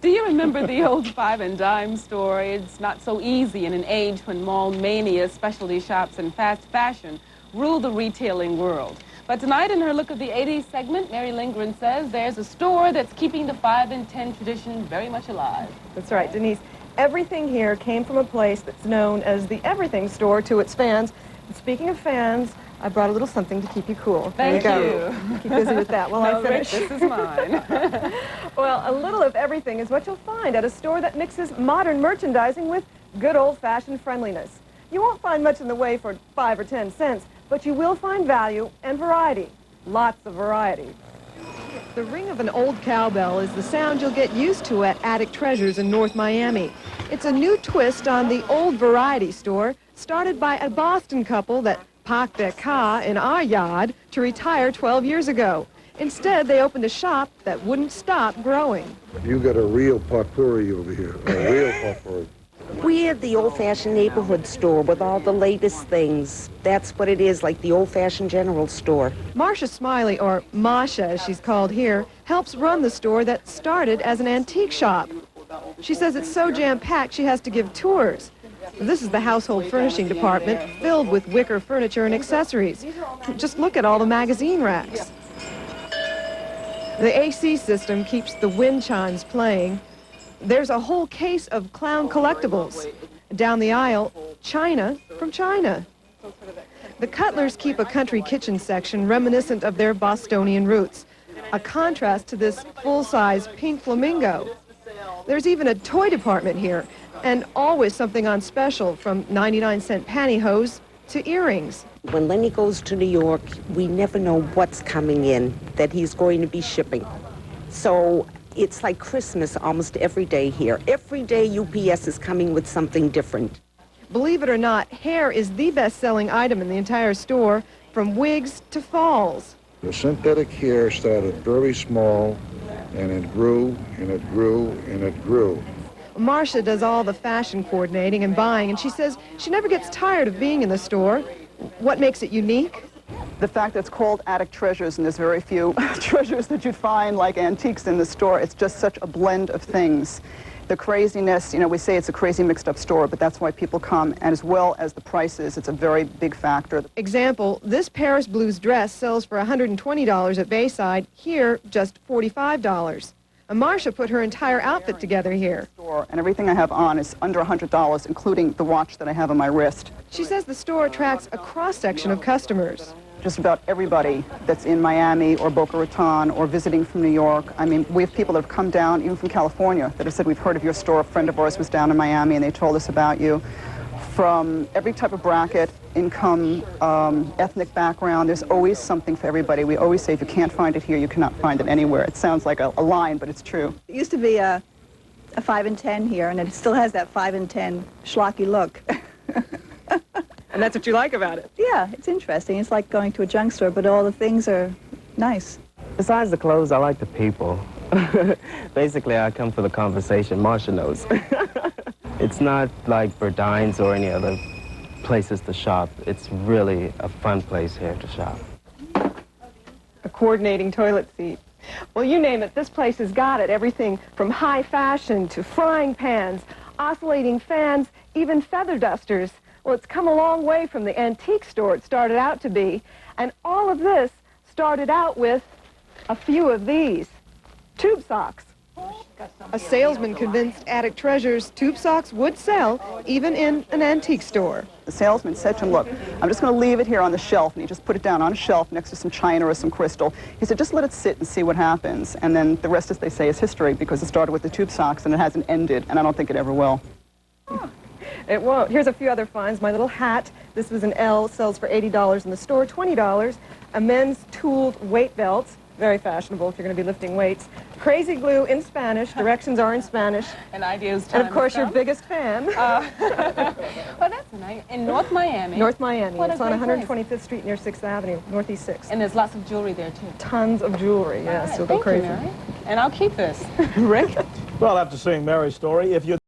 Do you remember the old five and dime store? It's not so easy in an age when mall mania, specialty shops, and fast fashion rule the retailing world. But tonight in her Look of the 80s segment, Mary Lindgren says there's a store that's keeping the 5 and 10 tradition very much alive. That's right, Denise. Everything here came from a place that's known as the Everything Store to its fans. And speaking of fans, I brought a little something to keep you cool. Thank you. Keep busy with that while I finish. Rick, this is mine. Well, a little of everything is what you'll find at a store that mixes modern merchandising with good old-fashioned friendliness. You won't find much in the way for 5 or 10 cents, but you will find value and variety. Lots of variety. The ring of an old cowbell is the sound you'll get used to at Attic Treasures in North Miami. It's a new twist on the old variety store started by a Boston couple that parked their car in our yard to retire 12 years ago. Instead, they opened a shop that wouldn't stop growing. You got a real potpourri over here, a real potpourri. We're the old-fashioned neighborhood store with all the latest things. That's what it is, like the old-fashioned general store. Marcia Smiley, or Masha as she's called here, helps run the store that started as an antique shop. She says it's so jam-packed she has to give tours. This is the household furnishing department, filled with wicker furniture and accessories. Just look at all the magazine racks. The AC system keeps the wind chimes playing. There's a whole case of clown collectibles. Down the aisle, china from China. The Cutlers keep a country kitchen section reminiscent of their Bostonian roots, a contrast to this full-size pink flamingo. There's even a toy department here, and always something on special, from 99-cent pantyhose to earrings. When Lenny goes to New York, we never know what's coming in that he's going to be shipping. So it's like Christmas almost every day here. Every day UPS is coming with something different. Believe it or not, hair is the best-selling item in the entire store, from wigs to falls. The synthetic hair started very small, and it grew, and it grew, and it grew. Marcia does all the fashion coordinating and buying, and she says she never gets tired of being in the store. What makes it unique? The fact that it's called Attic Treasures, and there's very few treasures that you'd find like antiques in the store. It's just such a blend of things. The craziness, you know, we say it's a crazy mixed up store, but that's why people come, and as well as the prices, it's a very big factor. Example, this Paris Blues dress sells for $120 at Bayside, here just $45. Marcia put her entire outfit together here. And everything I have on is under $100, including the watch that I have on my wrist. She says the store attracts a cross-section of customers. Just about everybody that's in Miami or Boca Raton or visiting from New York. I mean, we have people that have come down, even from California, that have said, we've heard of your store. A friend of ours was down in Miami and they told us about you. From every type of bracket, income, ethnic background, there's always something for everybody. We always say, if you can't find it here, you cannot find it anywhere. It sounds like a line, but it's true. It used to be a 5 and 10 here, and it still has that 5 and 10 schlocky look. And that's what you like about it? Yeah, it's interesting. It's like going to a junk store, but all the things are nice. Besides the clothes, I like the people. Basically, I come for the conversation. Marcia knows. It's not like Burdines or any other places to shop. It's really a fun place here to shop. A coordinating toilet seat. Well, you name it, this place has got it. Everything from high fashion to frying pans, oscillating fans, even feather dusters. Well, it's come a long way from the antique store it started out to be. And all of this started out with a few of these. Tube socks. A salesman convinced Attic Treasures tube socks would sell, even in an antique store. The salesman said to him, look, I'm just going to leave it here on the shelf. And he just put it down on a shelf next to some china or some crystal. He said, just let it sit and see what happens. And then the rest, as they say, is history, because it started with the tube socks and it hasn't ended, and I don't think it ever will. It won't. Here's a few other finds. My little hat. This was an L, sells for $80 in the store, $20. A men's tooled weight belt. Very fashionable if you're going to be lifting weights. Crazy glue in Spanish. Directions are in Spanish. And ideas. And of course, your biggest fan. Well, that's nice. In North Miami. North Miami. What it's a on great 125th Street near 6th Avenue, Northeast 6th. And there's lots of jewelry there, too. Tons of jewelry, yes. Right, You'll go crazy. Thank you, Mary. And I'll keep this. Rick? Well, after seeing Mary's story, if you